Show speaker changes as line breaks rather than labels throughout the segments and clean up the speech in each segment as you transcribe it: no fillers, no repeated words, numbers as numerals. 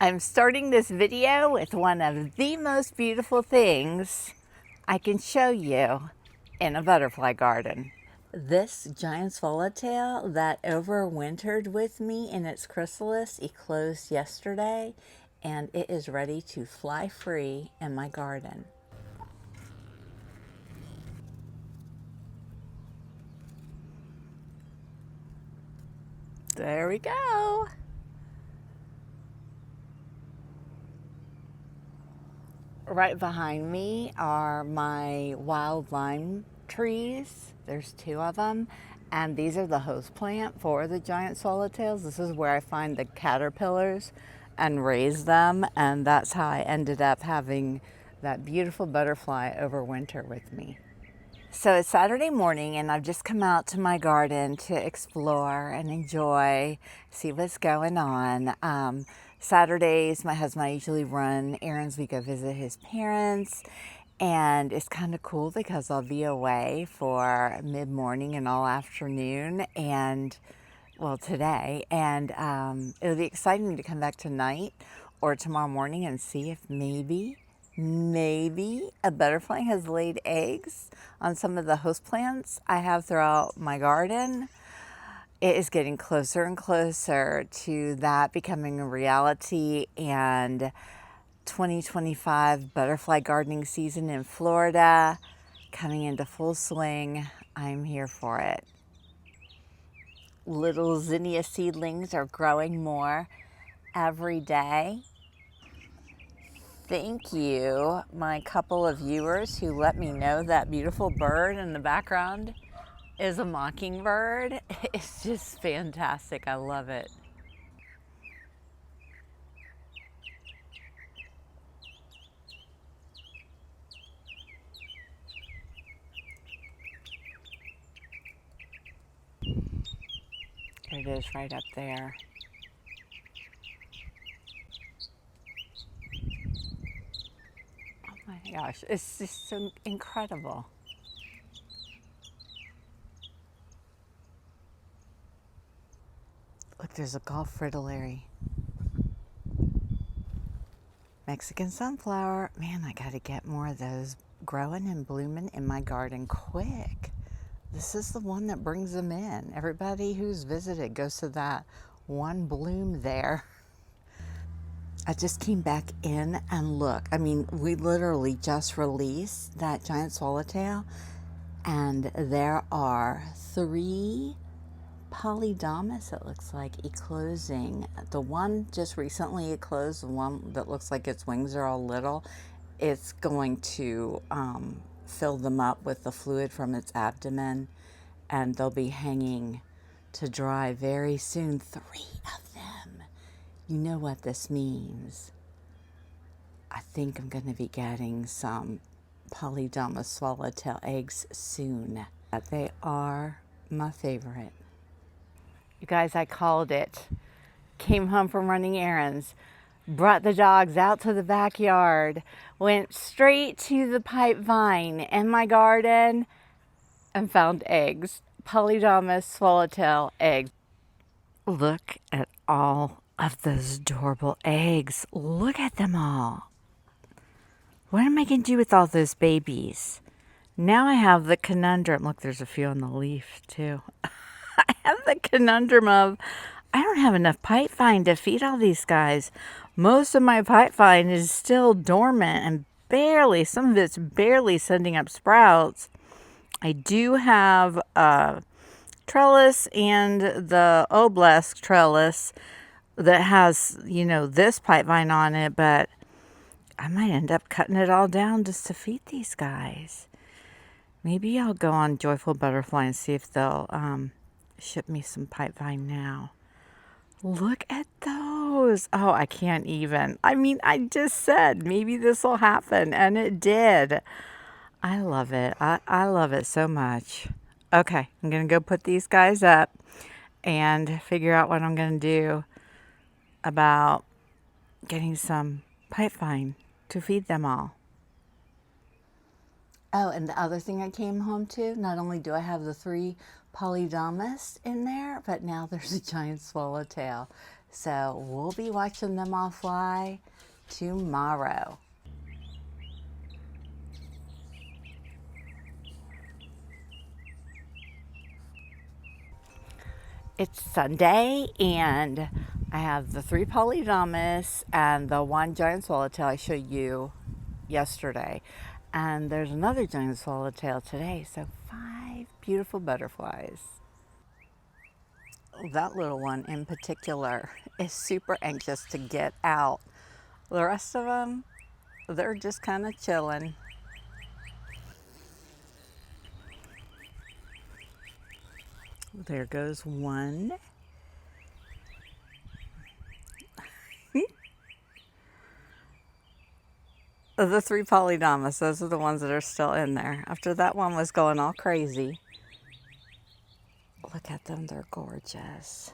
I'm starting this video with one of the most beautiful things I can show you in a butterfly garden. This giant swallowtail that overwintered with me in its chrysalis eclosed yesterday, and it is ready to fly free in my garden. There we go. Right behind me are my wild lime trees. There's two of them, and these are the host plant for the giant swallowtails. This is where I find the caterpillars and raise them, and that's how I ended up having that beautiful butterfly overwinter with me. So it's Saturday morning, and I've just come out to my garden to explore and enjoy, see what's going on. Saturdays, my husband and I usually run errands. We go visit his parents, and it's kind of cool because I'll be away for mid-morning and all afternoon, and well, today, and it'll be exciting to come back tonight or tomorrow morning and see if maybe a butterfly has laid eggs on some of the host plants I have throughout my garden. It is getting closer and closer to that becoming a reality, and 2025 butterfly gardening season in Florida coming into full swing. I'm here for it. Little zinnia seedlings are growing more every day. Thank you, my couple of viewers who let me know that beautiful bird in the background is a mockingbird. It's just fantastic. I love it. There it is right up there. Oh my gosh, it's just so incredible. Look, there's a Gulf Fritillary. Mexican sunflower. Man, I gotta get more of those growing and blooming in my garden quick. This is the one that brings them in. Everybody who's visited goes to that one bloom there. I just came back in and look. I mean, we literally just released that giant swallowtail, and there are 3 Polydamas, it looks like, eclosing. The one just recently eclosed, the one that looks like its wings are all little, it's going to fill them up with the fluid from its abdomen, and they'll be hanging to dry very soon. 3 of them. You know what this means. I think I'm going to be getting some Polydamas Swallowtail eggs soon. They are my favorite. You guys, I called it. Came home from running errands, brought the dogs out to the backyard, went straight to the Pipevine in my garden, and found eggs. Polydamas Swallowtail eggs. Look at all of those adorable eggs. Look at them all. What am I going to do with all those babies? Now I have the conundrum. Look, there's a few on the leaf too. I have the conundrum of I don't have enough pipevine to feed all these guys. Most of my pipevine is still dormant and barely, some of it's barely sending up sprouts. I do have a trellis and the obelisk trellis that has, you know, this pipevine on it, but I might end up cutting it all down just to feed these guys. Maybe I'll go on Joyful Butterfly and see if they'll ship me some pipevine now. Look at those. Oh, I can't even. I mean, I just said maybe this will happen, and it did. I love it. I love it so much. Okay, I'm going to go put these guys up and figure out what I'm going to do about getting some pipevine to feed them all. Oh, and the other thing I came home to, not only do I have the 3 Polydamas in there, but now there's a giant swallowtail. So we'll be watching them all fly tomorrow. It's Sunday, and I have the 3 Polydamas and the 1 Giant Swallowtail I showed you yesterday. And there's another Giant Swallowtail today, so 5 beautiful butterflies. That little one in particular is super anxious to get out. The rest of them, they're just kind of chilling. There goes one. The 3 Polydamas, those are the ones that are still in there. After that one was going all crazy. Look at them, they're gorgeous.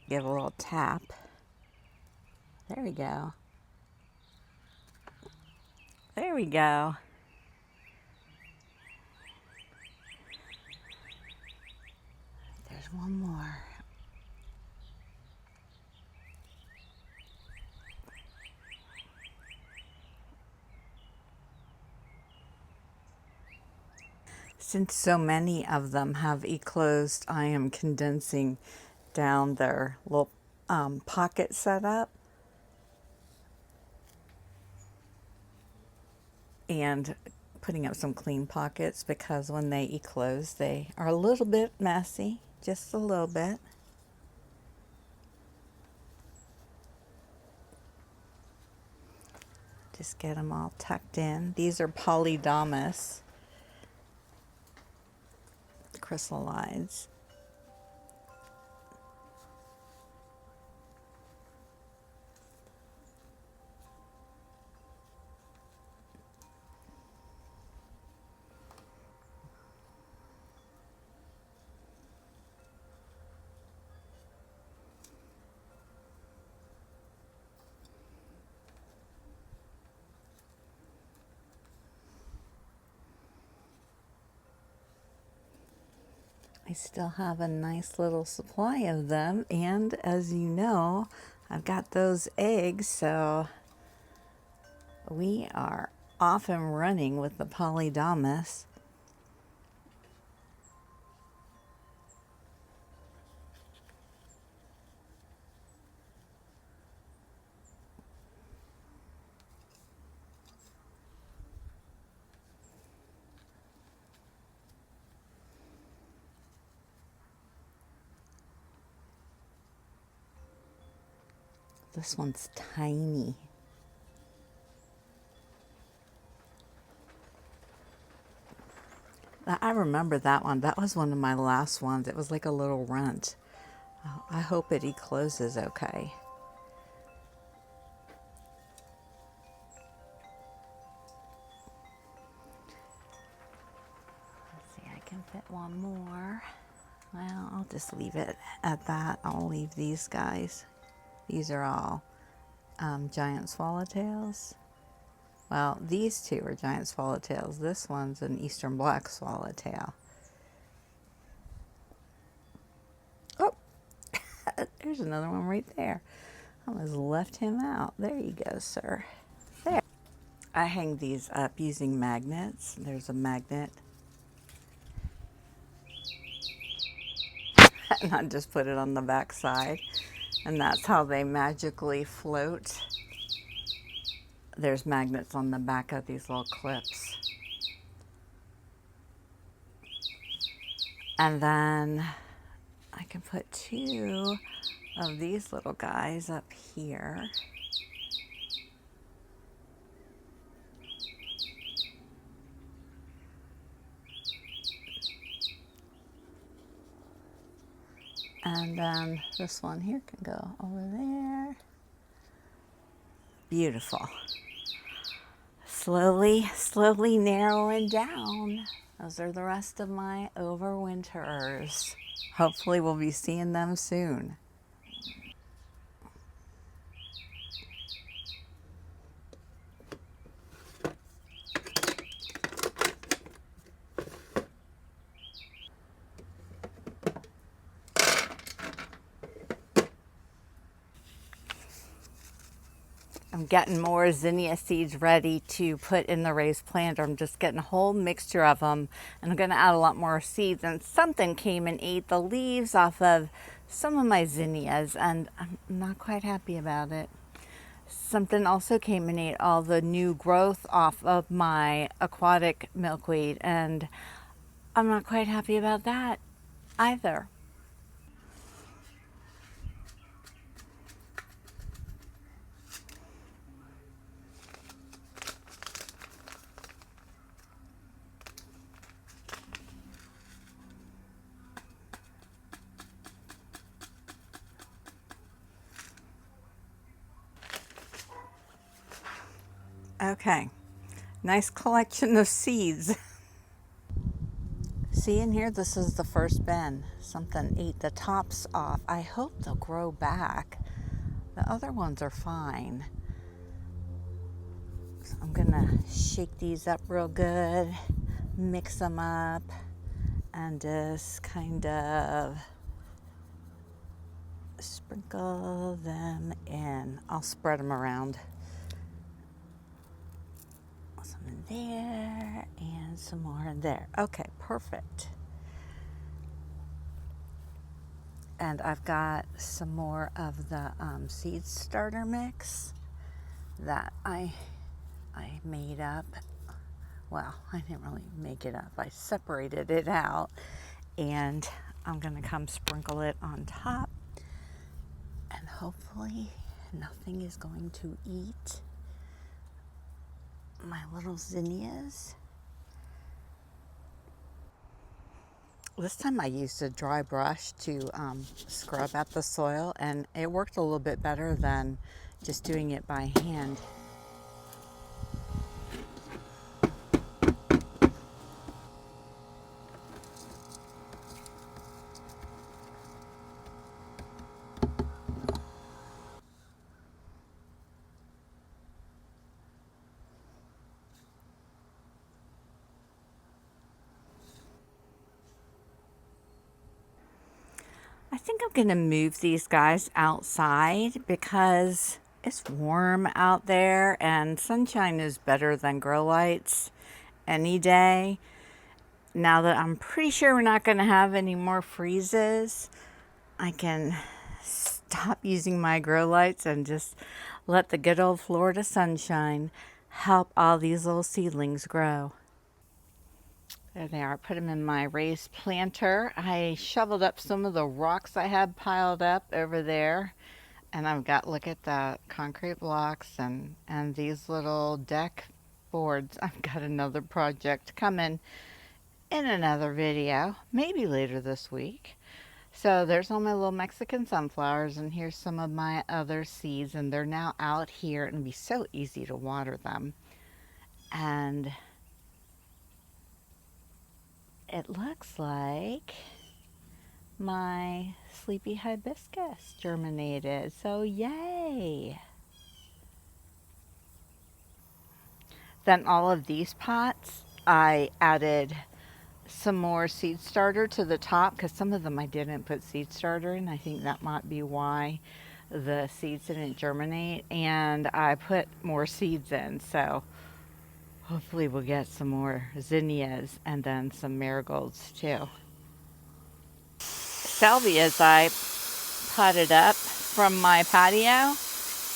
Give a little tap. There we go. There we go. There's one more. Since so many of them have enclosed, I am condensing down their little pocket setup and putting up some clean pockets, because when they eclose, they are a little bit messy, just a little bit. Just get them all tucked in. These are Polydamas chrysalides. I still have a nice little supply of them, and as you know, I've got those eggs, so we are off and running with the Polydamas. This one's tiny. I remember that one. That was one of my last ones. It was like a little runt. Oh, I hope it ecloses okay. Let's see, I can fit one more. Well, I'll just leave it at that. I'll leave these guys. These are all Giant Swallowtails. Well, these 2 are Giant Swallowtails. This one's an Eastern Black Swallowtail. Oh, there's another one right there. I almost left him out. There you go, sir. There. I hang these up using magnets. There's a magnet. And I just put it on the back side. And that's how they magically float. There's magnets on the back of these little clips. And then I can put 2 of these little guys up here. And then this one here can go over there. Beautiful. Slowly, slowly narrowing down. Those are the rest of my overwinterers. Hopefully we'll be seeing them soon. I'm getting more zinnia seeds ready to put in the raised planter. I'm just getting a whole mixture of them, and I'm going to add a lot more seeds. And something came and ate the leaves off of some of my zinnias, and I'm not quite happy about it. Something also came and ate all the new growth off of my aquatic milkweed, and I'm not quite happy about that either. Okay, nice collection of seeds. See in here, this is the first bin. Something ate the tops off. I hope they'll grow back. The other ones are fine. So I'm gonna shake these up real good, mix them up, and just kind of sprinkle them in. I'll spread them around. Some in there and some more in there. Okay, perfect. And I've got some more of the seed starter mix that I made up. Well, I didn't really make it up. I separated it out, and I'm gonna come sprinkle it on top, and hopefully nothing is going to eat my little zinnias. This time I used a dry brush to scrub out the soil, and it worked a little bit better than just doing it by hand. I think I'm going to move these guys outside because it's warm out there, and sunshine is better than grow lights any day. Now that I'm pretty sure we're not going to have any more freezes, I can stop using my grow lights and just let the good old Florida sunshine help all these little seedlings grow. There they are. I put them in my raised planter. I shoveled up some of the rocks I had piled up over there. And I've got, look at the concrete blocks and these little deck boards. I've got another project coming in another video, maybe later this week. So there's all my little Mexican sunflowers, and here's some of my other seeds, and they're now out here, and it'll be so easy to water them. And it looks like my sleepy hibiscus germinated, so yay! Then all of these pots, I added some more seed starter to the top because some of them I didn't put seed starter in. I think that might be why the seeds didn't germinate, and I put more seeds in, so hopefully we'll get some more zinnias and then some marigolds too. Salvias I potted up from my patio.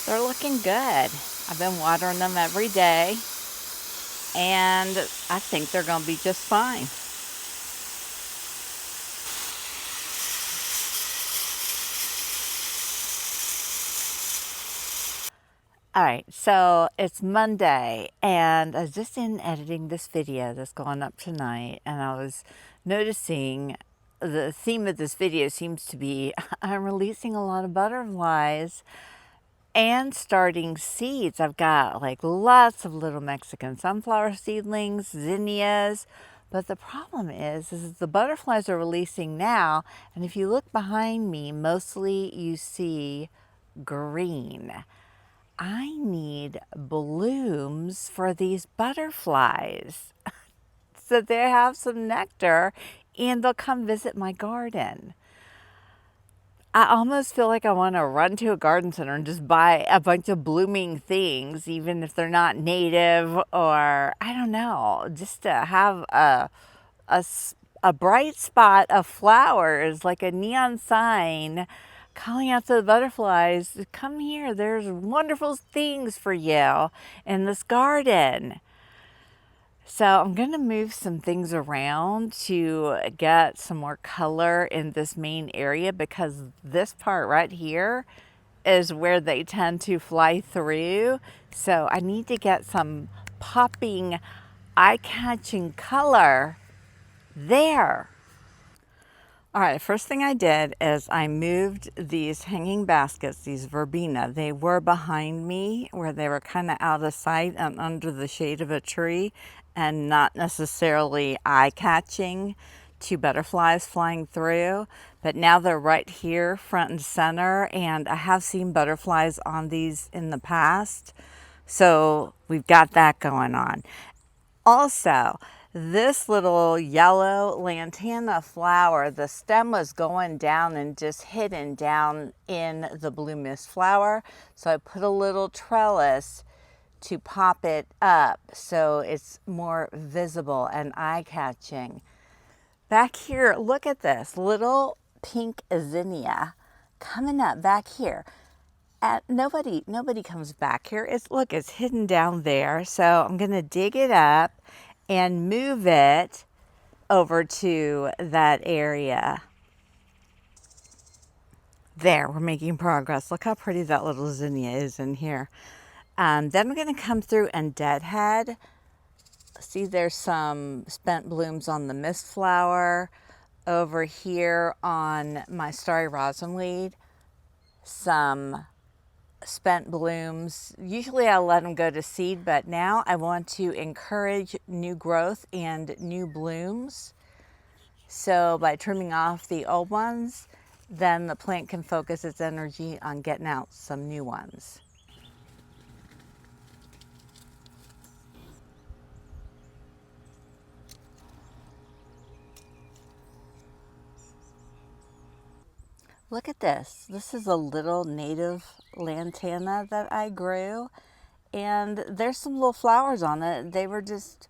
They're looking good. I've been watering them every day, and I think they're going to be just fine. All right, so it's Monday, and I was just in editing this video that's going up tonight, and I was noticing the theme of this video seems to be I'm releasing a lot of butterflies and starting seeds. I've got like lots of little Mexican sunflower seedlings, zinnias, But the problem is the butterflies are releasing now, and if you look behind me, mostly you see green. I need blooms for these butterflies so they have some nectar and they'll come visit my garden. I almost feel like I want to run to a garden center and just buy a bunch of blooming things, even if they're not native, or I don't know, just to have a bright spot of flowers, like a neon sign calling out to the butterflies, come here, there's wonderful things for you in this garden. So I'm going to move some things around to get some more color in this main area, because this part right here is where they tend to fly through. So I need to get some popping, eye-catching color there. All right, first thing I did is I moved these hanging baskets, these verbena. They were behind me where they were kind of out of sight and under the shade of a tree and not necessarily eye-catching to butterflies flying through. But now they're right here front and center, and I have seen butterflies on these in the past. So we've got that going on. Also, this little yellow lantana flower, the stem was going down and just hidden down in the blue mist flower. So I put a little trellis to pop it up so it's more visible and eye-catching. Back here, look at this little pink zinnia coming up back here. And nobody comes back here. It's hidden down there. So I'm gonna dig it up and move it over to that area. There, we're making progress. Look how pretty that little zinnia is in here. Then we're gonna come through and deadhead. See, there's some spent blooms on the mist flower. Over here on my starry rosinweed, some spent blooms. Usually I let them go to seed, but now I want to encourage new growth and new blooms. So by trimming off the old ones, then the plant can focus its energy on getting out some new ones. Look at this. This is a little native lantana that I grew, and there's some little flowers on it. They were just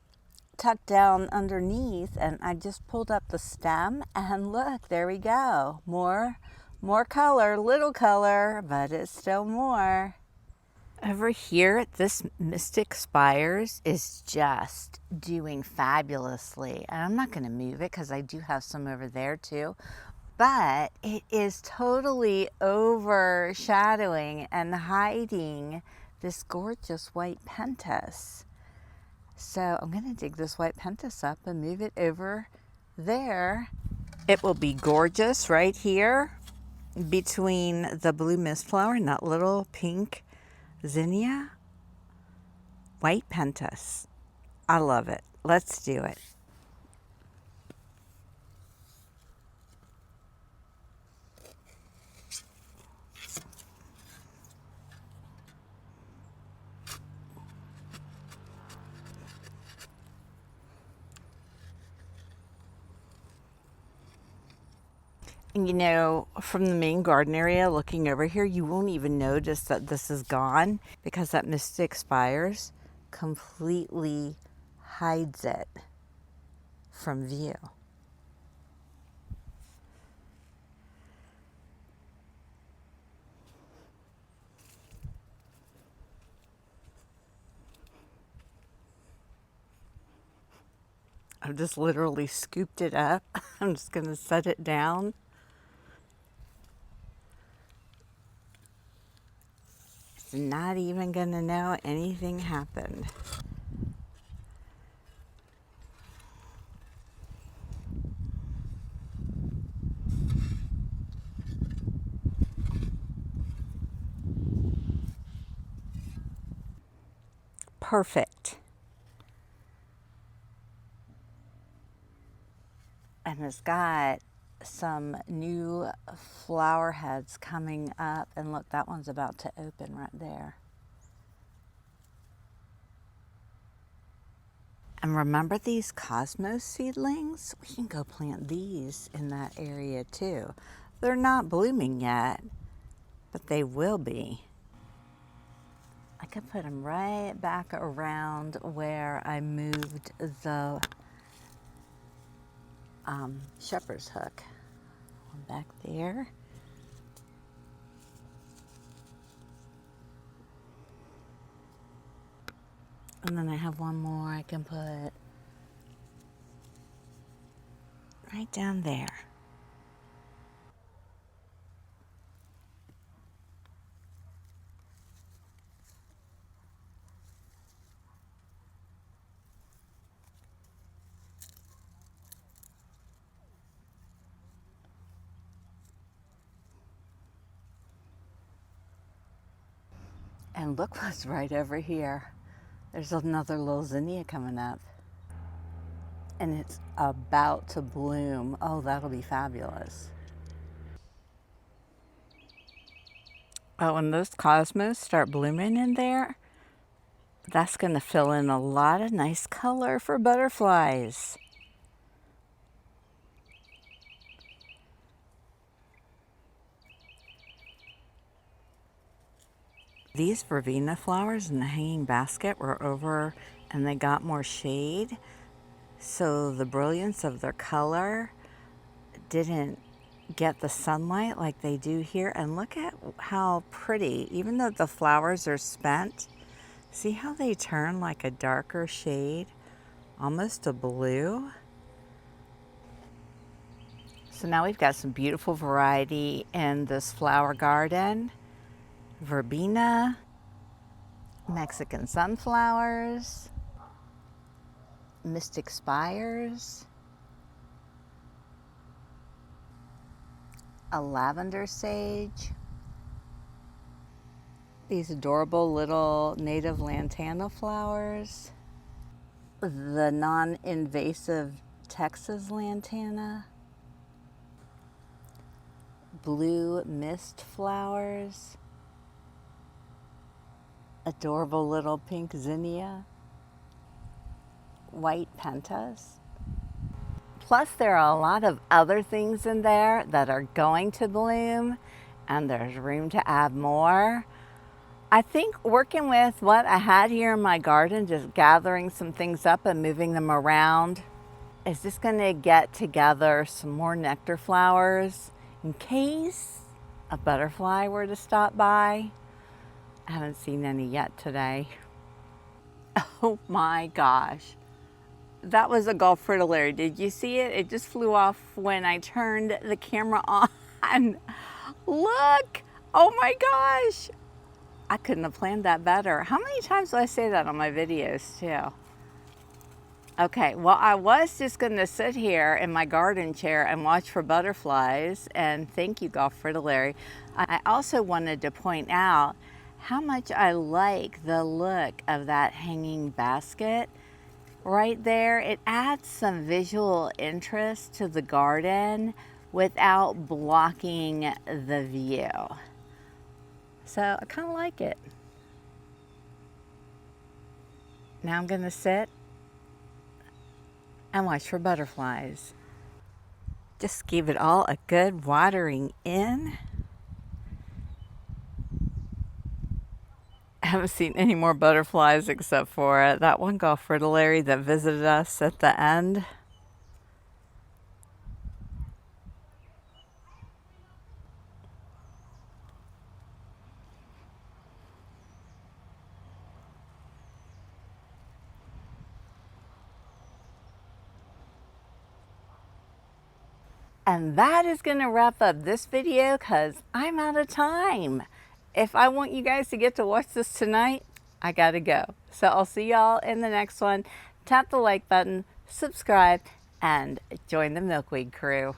tucked down underneath, and I just pulled up the stem, and look, there we go. More color, little color, but it's still more. Over here, this Mystic Spires is just doing fabulously. And I'm not going to move it because I do have some over there too. But it is totally overshadowing and hiding this gorgeous white pentas. So I'm going to dig this white pentas up and move it over there. It will be gorgeous right here between the blue mist flower and that little pink zinnia. White pentas. I love it. Let's do it. And you know, from the main garden area looking over here, you won't even notice that this is gone because that Mystic Spires completely hides it from view. I've just literally scooped it up. I'm just going to set it down. It's not even going to know anything happened. Perfect. And it's got some new flower heads coming up. And look, that one's about to open right there. And remember these cosmos seedlings? We can go plant these in that area too. They're not blooming yet, but they will be. I could put them right back around where I moved the shepherd's hook. One back there. And then I have one more I can put right down there. And look what's right over here. There's another little zinnia coming up. And it's about to bloom. Oh, that'll be fabulous. Oh, when those cosmos start blooming in there, that's going to fill in a lot of nice color for butterflies. These verbena flowers in the hanging basket were over and they got more shade. So the brilliance of their color didn't get the sunlight like they do here. And look at how pretty, even though the flowers are spent, see how they turn like a darker shade, almost a blue. So now we've got some beautiful variety in this flower garden. Verbena, Mexican sunflowers, mystic spires, a lavender sage, these adorable little native lantana flowers, the non-invasive Texas lantana, blue mist flowers, adorable little pink zinnia, white pentas. Plus there are a lot of other things in there that are going to bloom, and there's room to add more. I think working with what I had here in my garden, just gathering some things up and moving them around, is just going to get together some more nectar flowers in case a butterfly were to stop by. I haven't seen any yet today. Oh my gosh. That was a Gulf Fritillary. Did you see it? It just flew off when I turned the camera on. Look! Oh my gosh! I couldn't have planned that better. How many times do I say that on my videos too? Okay, well, I was just gonna sit here in my garden chair and watch for butterflies, and thank you, Gulf Fritillary. I also wanted to point out how much I like the look of that hanging basket right there. It adds some visual interest to the garden without blocking the view. So I kind of like it. Now I'm gonna sit and watch for butterflies. Just give it all a good watering in. I haven't seen any more butterflies except for that one Gulf Fritillary that visited us at the end. And that is going to wrap up this video because I'm out of time. If I want you guys to get to watch this tonight, I got to go. So I'll see y'all in the next one. Tap the like button, subscribe, and join the milkweed crew.